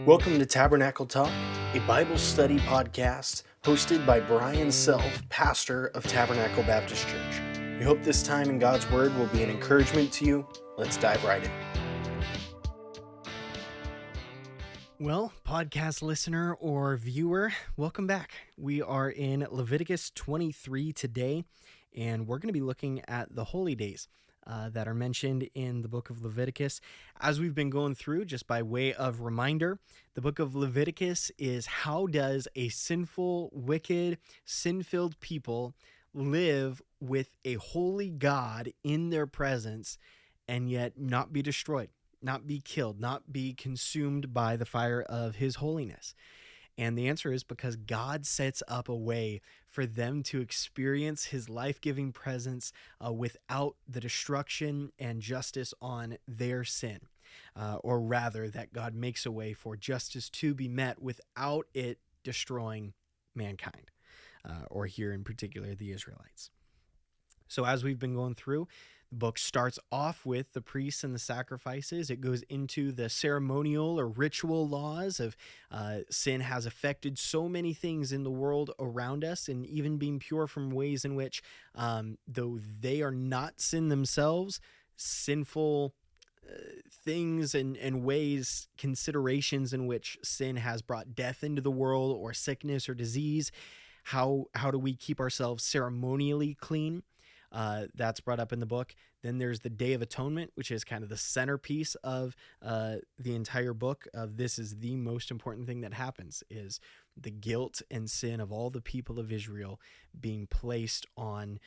Welcome to Tabernacle Talk, a Bible study podcast hosted by Brian Self, pastor of Tabernacle Baptist Church. We hope this time in God's Word will be an encouragement to you. Let's dive right in. Well, podcast listener or viewer, welcome back. We are in Leviticus 23 today, and we're going to be looking at the holy days that are mentioned in the book of Leviticus. As we've been going through, just by way of reminder, the book of Leviticus is how does a sinful, wicked, sin-filled people live with a holy God in their presence and yet not be destroyed, not be killed, not be consumed by the fire of his holiness. And the answer is because God sets up a way for them to experience his life-giving presence without the destruction and justice on their sin. Or rather, that God makes a way for justice to be met without it destroying mankind, or here in particular, the Israelites. So as we've been going through, the book starts off with the priests and the sacrifices. It goes into the ceremonial or ritual laws of sin has affected so many things in the world around us, and even being pure from ways in which, though they are not sin themselves, sinful things and ways, considerations in which sin has brought death into the world or sickness or disease. How do we keep ourselves ceremonially clean? That's brought up in the book. Then there's the Day of Atonement, which is kind of the centerpiece of the entire book. This is the most important thing that happens, is the guilt and sin of all the people of Israel being placed on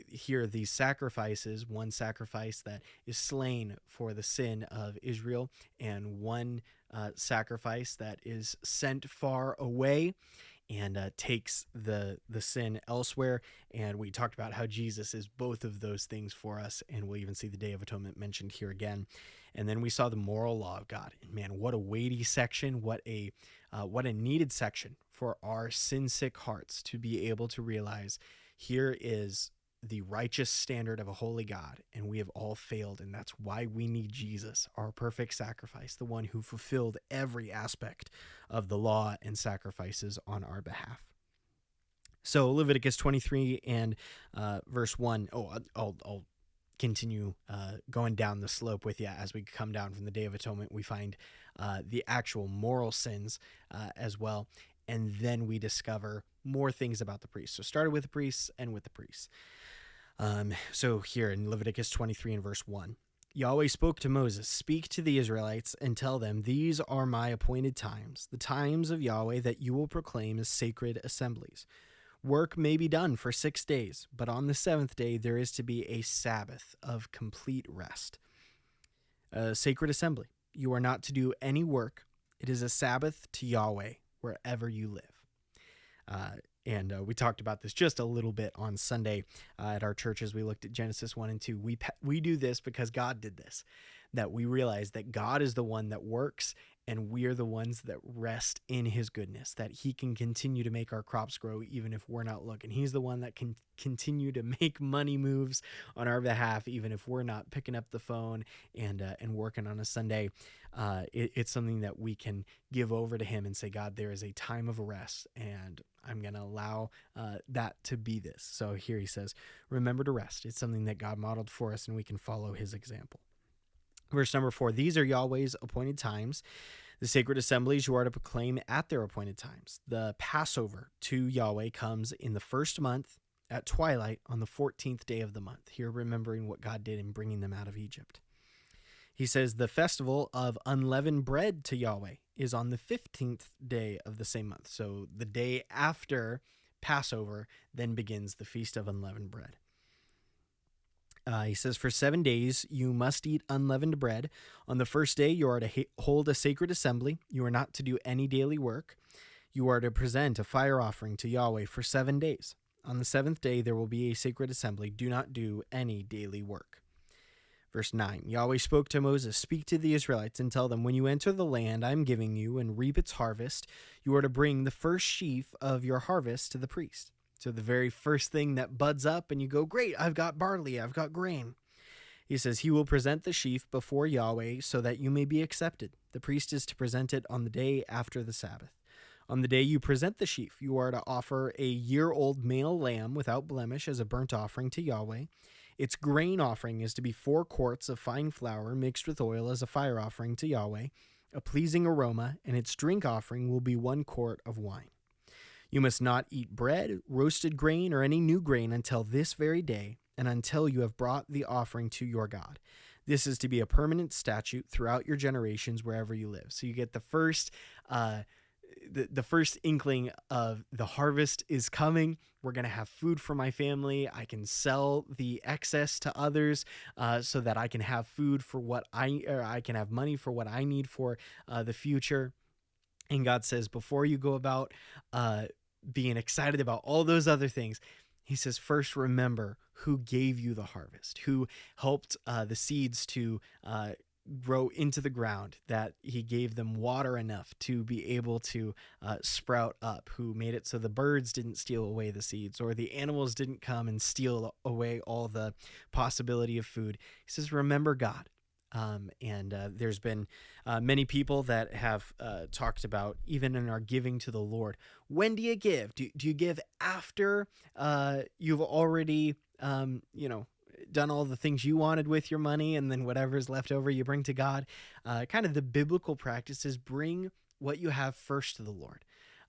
here these sacrifices, one sacrifice that is slain for the sin of Israel, and one sacrifice that is sent far away and takes the sin elsewhere. And we talked about how Jesus is both of those things for us, and we'll even see the Day of Atonement mentioned here again. And then we saw the moral law of God. And man, what a weighty section, what a needed section for our sin-sick hearts to be able to realize here is the righteous standard of a holy God, and we have all failed, and that's why we need Jesus, our perfect sacrifice, the one who fulfilled every aspect of the law and sacrifices on our behalf. So Leviticus 23 and verse 1. I'll continue going down the slope with you. As we come down from the Day of Atonement, we find the actual moral sins as well, and then we discover more things about the priests. So started with the priests and with the priests. So here in Leviticus 23 and verse 1, Yahweh spoke to Moses, "Speak to the Israelites and tell them, these are my appointed times, the times of Yahweh that you will proclaim as sacred assemblies. Work may be done for 6 days, but on the seventh day there is to be a Sabbath of complete rest." A sacred assembly. You are not to do any work. It is a Sabbath to Yahweh wherever you live. And we talked about this just a little bit on Sunday at our church as we looked at Genesis 1 and 2. We do this because God did this, that we realize that God is the one that works, and we are the ones that rest in his goodness, that he can continue to make our crops grow even if we're not looking. He's the one that can continue to make money moves on our behalf even if we're not picking up the phone and working on a Sunday. It's something that we can give over to him and say, God, there is a time of rest, and I'm going to allow that to be this. So here he says, remember to rest. It's something that God modeled for us, and we can follow his example. Verse number 4, these are Yahweh's appointed times, the sacred assemblies you are to proclaim at their appointed times. The Passover to Yahweh comes in the first month at twilight on the 14th day of the month. Here, remembering what God did in bringing them out of Egypt. He says the festival of unleavened bread to Yahweh is on the 15th day of the same month. So the day after Passover then begins the Feast of Unleavened Bread. He says, for 7 days you must eat unleavened bread. On the first day you are to hold a sacred assembly. You are not to do any daily work. You are to present a fire offering to Yahweh for 7 days. On the seventh day there will be a sacred assembly. Do not do any daily work. Verse 9, Yahweh spoke to Moses, "Speak to the Israelites and tell them, when you enter the land I am giving you and reap its harvest, you are to bring the first sheaf of your harvest to the priest." So the very first thing that buds up and you go, great, I've got barley, I've got grain. He says, he will present the sheaf before Yahweh so that you may be accepted. The priest is to present it on the day after the Sabbath. On the day you present the sheaf, you are to offer a year-old male lamb without blemish as a burnt offering to Yahweh. Its grain offering is to be 4 quarts of fine flour mixed with oil as a fire offering to Yahweh, a pleasing aroma, and its drink offering will be 1 quart of wine. You must not eat bread, roasted grain, or any new grain until this very day, and until you have brought the offering to your God. This is to be a permanent statute throughout your generations wherever you live. So you get the first inkling of the harvest is coming. We're going to have food for my family. I can sell the excess to others so that I can have food for I can have money for what I need for the future. And God says, before you go about being excited about all those other things, he says, first remember who gave you the harvest, who helped the seeds to grow into the ground, that he gave them water enough to be able to sprout up, who made it so the birds didn't steal away the seeds or the animals didn't come and steal away all the possibility of food. He says, remember God. There's been many people that have talked about, even in our giving to the Lord, when do you give? Do you give after you've already, done all the things you wanted with your money, and then whatever's left over you bring to God? Kind of the biblical practice is bring what you have first to the Lord.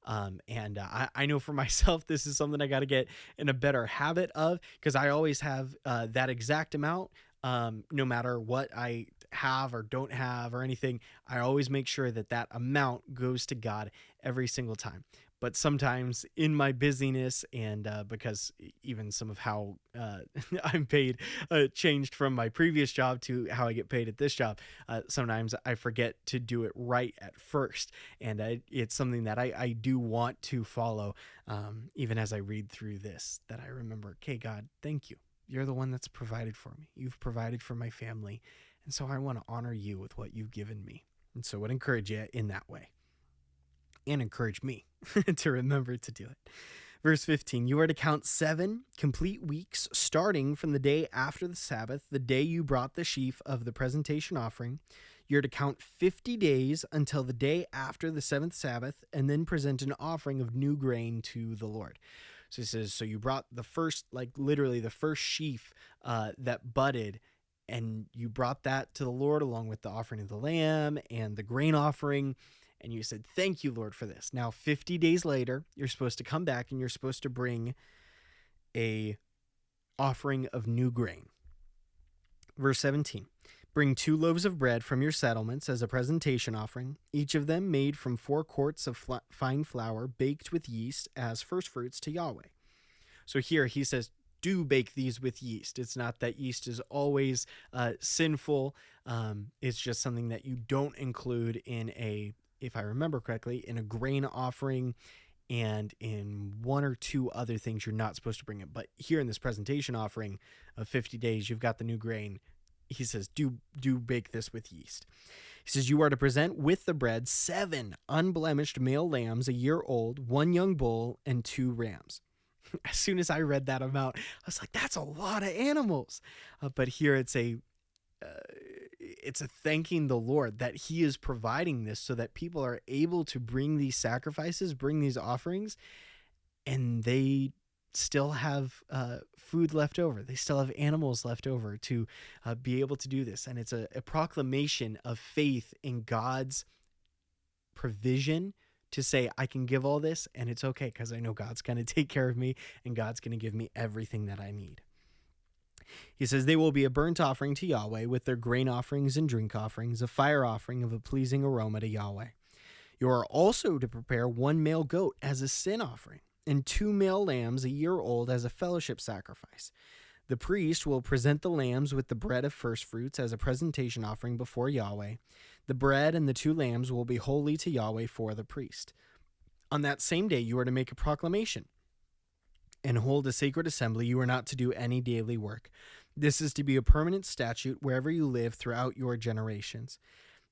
I know for myself, this is something I got to get in a better habit of, because I always have that exact amount. No matter what I have or don't have or anything, I always make sure that amount goes to God every single time. But sometimes in my busyness and because even some of how I'm paid changed from my previous job to how I get paid at this job, sometimes I forget to do it right at first. And it's something that I do want to follow, even as I read through this, that I remember, okay, God, thank you. You're the one that's provided for me. You've provided for my family. And so I want to honor you with what you've given me. And so I would encourage you in that way. And encourage me to remember to do it. Verse 15, you are to count 7 complete weeks, starting from the day after the Sabbath, the day you brought the sheaf of the presentation offering. You're to count 50 days until the day after the 7th Sabbath, and then present an offering of new grain to the Lord. So he says, so you brought the first, literally the first sheaf that budded, and you brought that to the Lord along with the offering of the lamb and the grain offering. And you said, thank you, Lord, for this. Now, 50 days later, you're supposed to come back and you're supposed to bring a offering of new grain. Verse 17, bring 2 loaves of bread from your settlements as a presentation offering, each of them made from 4 quarts of fine flour baked with yeast as first fruits to Yahweh. So here he says, do bake these with yeast. It's not that yeast is always sinful. It's just something that you don't include in if I remember correctly, in a grain offering and in 1 or 2 other things you're not supposed to bring it. But here in this presentation offering of 50 days, you've got the new grain. He says, do bake this with yeast. He says, you are to present with the bread 7 unblemished male lambs, a year old, 1 young bull, and 2 rams. As soon as I read that amount, I was like, that's a lot of animals. But here it's a thanking the Lord that he is providing this so that people are able to bring these sacrifices, bring these offerings, and they still have food left over. They still have animals left over to be able to do this. And it's a proclamation of faith in God's provision to say, I can give all this and it's okay because I know God's going to take care of me and God's going to give me everything that I need. He says, they will be a burnt offering to Yahweh with their grain offerings and drink offerings, a fire offering of a pleasing aroma to Yahweh. You are also to prepare 1 male goat as a sin offering and 2 male lambs a year old as a fellowship sacrifice. The priest will present the lambs with the bread of first fruits as a presentation offering before Yahweh. The bread and the 2 lambs will be holy to Yahweh for the priest. On that same day, you are to make a proclamation and hold a sacred assembly. You are not to do any daily work. This is to be a permanent statute wherever you live throughout your generations.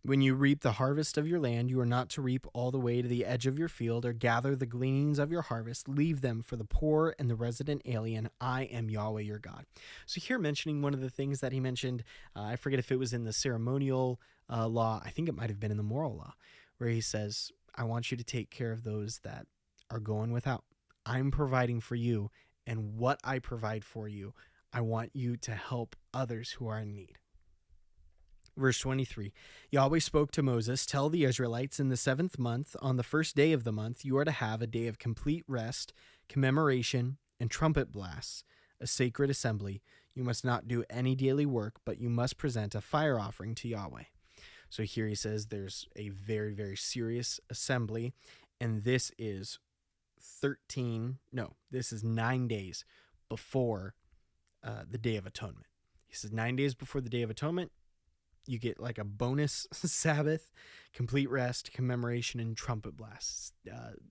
When you reap the harvest of your land, you are not to reap all the way to the edge of your field or gather the gleanings of your harvest. Leave them for the poor and the resident alien. I am Yahweh your God. So here mentioning one of the things that he mentioned, I forget if it was in the ceremonial law. I think it might have been in the moral law, where he says, I want you to take care of those that are going without. I'm providing for you, and what I provide for you, I want you to help others who are in need. Verse 23, Yahweh spoke to Moses, tell the Israelites, in the 7th month, on the first day of the month, you are to have a day of complete rest, commemoration, and trumpet blasts, a sacred assembly. You must not do any daily work, but you must present a fire offering to Yahweh. So here he says there's a very, very serious assembly, and this is 9 days before the Day of Atonement. He says 9 days before the Day of Atonement, you get like a bonus Sabbath, complete rest, commemoration, and trumpet blasts.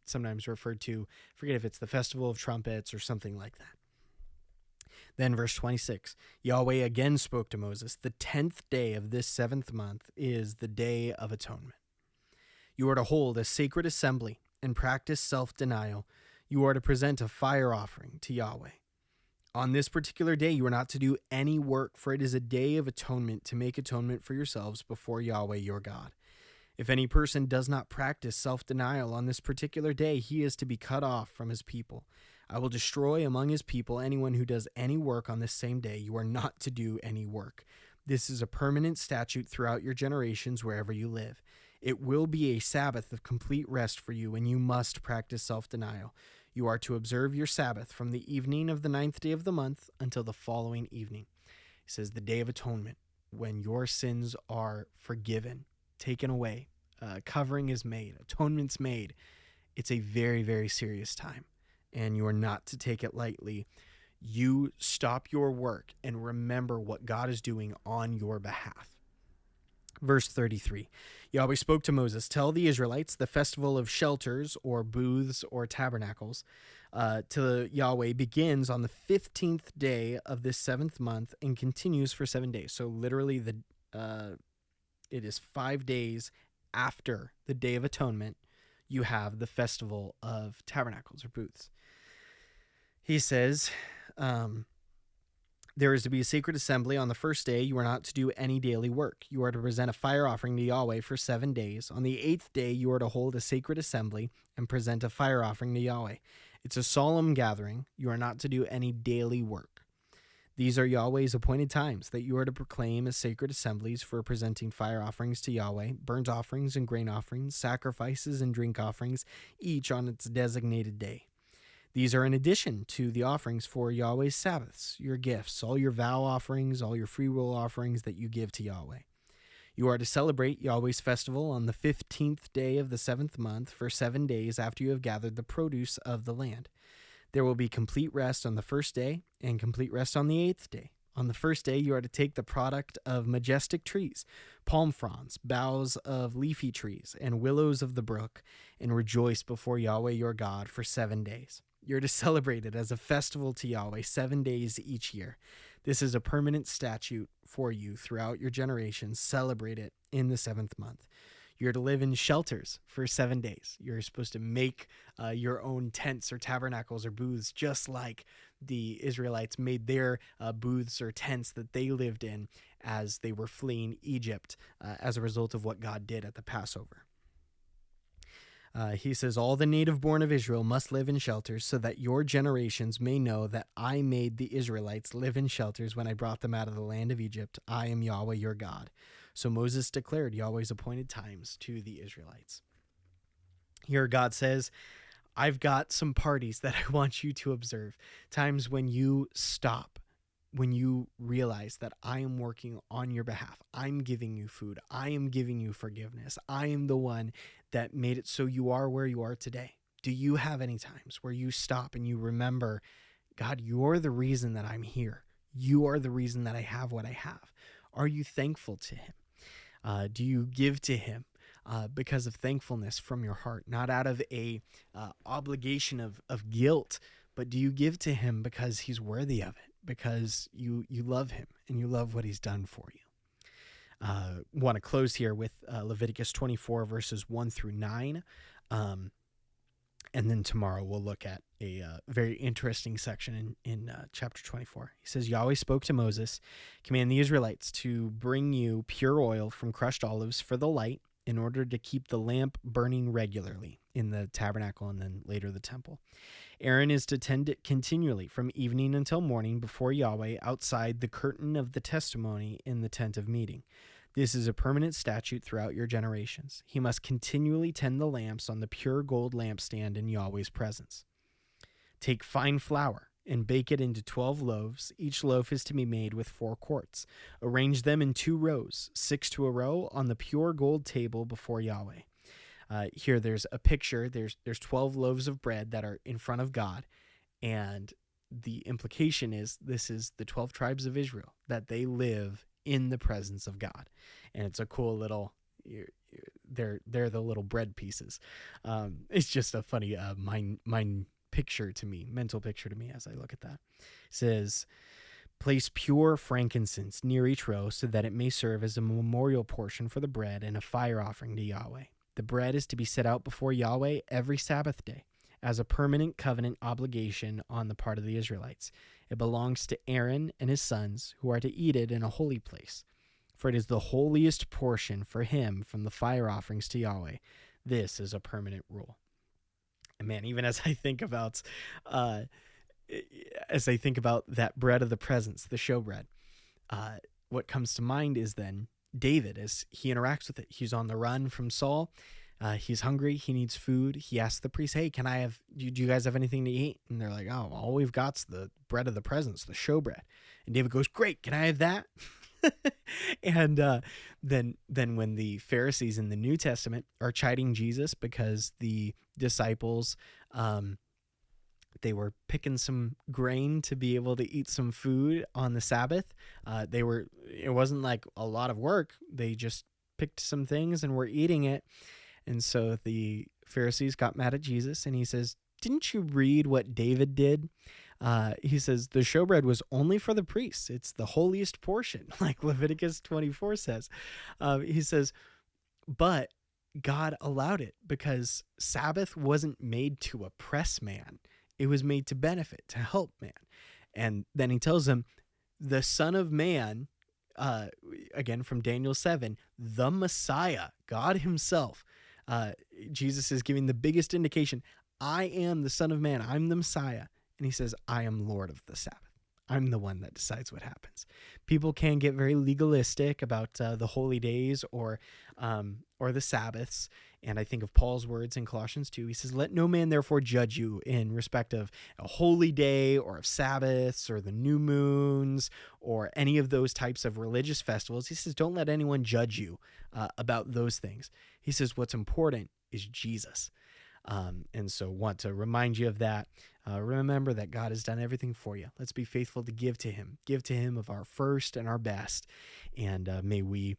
Sometimes referred to, I forget if it's the Festival of Trumpets or something like that. Then verse 26, Yahweh again spoke to Moses, the 10th day of this 7th month is the Day of Atonement. You are to hold a sacred assembly and practice self-denial. You are to present a fire offering to Yahweh. On this particular day, you are not to do any work, for it is a day of atonement to make atonement for yourselves before Yahweh your God. If any person does not practice self-denial on this particular day, he is to be cut off from his people. I will destroy among his people anyone who does any work on this same day. You are not to do any work. This is a permanent statute throughout your generations wherever you live. It will be a Sabbath of complete rest for you, and you must practice self-denial. You are to observe your Sabbath from the evening of the 9th day of the month until the following evening. He says the Day of Atonement, when your sins are forgiven, taken away, covering is made, atonement's made. It's a very, very serious time, and you are not to take it lightly. You stop your work and remember what God is doing on your behalf. Verse 33, Yahweh spoke to Moses, tell the Israelites the festival of shelters or booths or tabernacles to Yahweh begins on the 15th day of this 7th month and continues for 7 days. So literally it is 5 days after the Day of Atonement, you have the festival of tabernacles or booths. He says, there is to be a sacred assembly on the first day. You are not to do any daily work. You are to present a fire offering to Yahweh for 7 days. On the 8th day, you are to hold a sacred assembly and present a fire offering to Yahweh. It's a solemn gathering. You are not to do any daily work. These are Yahweh's appointed times that you are to proclaim as sacred assemblies for presenting fire offerings to Yahweh, burnt offerings and grain offerings, sacrifices and drink offerings, each on its designated day. These are in addition to the offerings for Yahweh's Sabbaths, your gifts, all your vow offerings, all your free will offerings that you give to Yahweh. You are to celebrate Yahweh's festival on the 15th day of the 7th month for 7 days after you have gathered the produce of the land. There will be complete rest on the first day and complete rest on the 8th day. On the first day, you are to take the product of majestic trees, palm fronds, boughs of leafy trees, and willows of the brook, and rejoice before Yahweh your God for 7 days. You're to celebrate it as a festival to Yahweh 7 days each year. This is a permanent statute for you throughout your generations. Celebrate it in the 7th month. You're to live in shelters for 7 days. You're supposed to make your own tents or tabernacles or booths, just like the Israelites made their booths or tents that they lived in as they were fleeing Egypt as a result of what God did at the Passover. He says, all the native born of Israel must live in shelters so that your generations may know that I made the Israelites live in shelters when I brought them out of the land of Egypt. I am Yahweh your God. So Moses declared Yahweh's appointed times to the Israelites. Here God says, I've got some parties that I want you to observe. Times when you stop, when you realize that I am working on your behalf. I'm giving you food. I am giving you forgiveness. I am the one that made it so you are where you are today. Do you have any times where you stop and you remember, God, you're the reason that I'm here. You are the reason that I have what I have. Are you thankful to him? Do you give to him because of thankfulness from your heart, not out of a obligation of guilt, but do you give to him because he's worthy of it, because you love him and you love what he's done for you? Want to close here with Leviticus 24 verses 1 through 9. And then tomorrow we'll look at a very interesting section in chapter 24. He says, Yahweh spoke to Moses, command the Israelites to bring you pure oil from crushed olives for the light in order to keep the lamp burning regularly in the tabernacle and then later the temple. Aaron is to tend it continually from evening until morning before Yahweh outside the curtain of the testimony in the tent of meeting. This is a permanent statute throughout your generations. He must continually tend the lamps on the pure gold lampstand in Yahweh's presence. Take fine flour and bake it into 12 loaves. Each loaf is to be made with 4 quarts. Arrange them in 2 rows, 6 to a row, on the pure gold table before Yahweh. Here there's a picture. There's 12 loaves of bread that are in front of God, and the implication is this is the 12 tribes of Israel, that they live in the presence of God. And it's a cool little, they're the little bread pieces. It's just a funny mind picture to me, mental picture to me as I look at that. It says, place pure frankincense near each row so that it may serve as a memorial portion for the bread and a fire offering to Yahweh. The bread is to be set out before Yahweh every Sabbath day as a permanent covenant obligation on the part of the Israelites. It belongs to Aaron and his sons, who are to eat it in a holy place, for it is the holiest portion for him from the fire offerings to Yahweh. This is a permanent rule. And man, even as I think about that bread of the presence, the showbread, what comes to mind is then David, as he interacts with it. He's on the run from Saul. He's hungry. He needs food. He asks the priest, hey, can I have, do you guys have anything to eat? And they're like, oh, all we've got's the bread of the presence, the showbread. And David goes, great, can I have that? And then when the Pharisees in the New Testament are chiding Jesus because the disciples, they were picking some grain to be able to eat some food on the Sabbath. It wasn't like a lot of work. They just picked some things and were eating it. And so the Pharisees got mad at Jesus, and he says, didn't you read what David did? He says, the showbread was only for the priests. It's the holiest portion, like Leviticus 24 says. He says, but God allowed it because Sabbath wasn't made to oppress man. It was made to benefit, to help man. And then he tells them, the Son of Man, again from Daniel 7, the Messiah, God himself, Jesus is giving the biggest indication, I am the Son of Man, I'm the Messiah. And he says, I am Lord of the Sabbath. I'm the one that decides what happens. People can get very legalistic about the holy days or the Sabbaths. And I think of Paul's words in Colossians 2. He says, let no man therefore judge you in respect of a holy day or of Sabbaths or the new moons or any of those types of religious festivals. He says, don't let anyone judge you about those things. He says, what's important is Jesus. And so want to remind you of that. Remember that God has done everything for you. Let's be faithful to give to him of our first and our best. And may we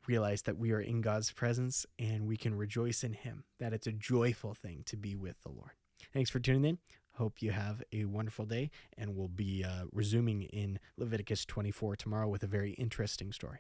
realize that we are in God's presence and we can rejoice in him, that it's a joyful thing to be with the Lord. Thanks for tuning in. Hope you have a wonderful day, and we'll be resuming in Leviticus 24 tomorrow with a very interesting story.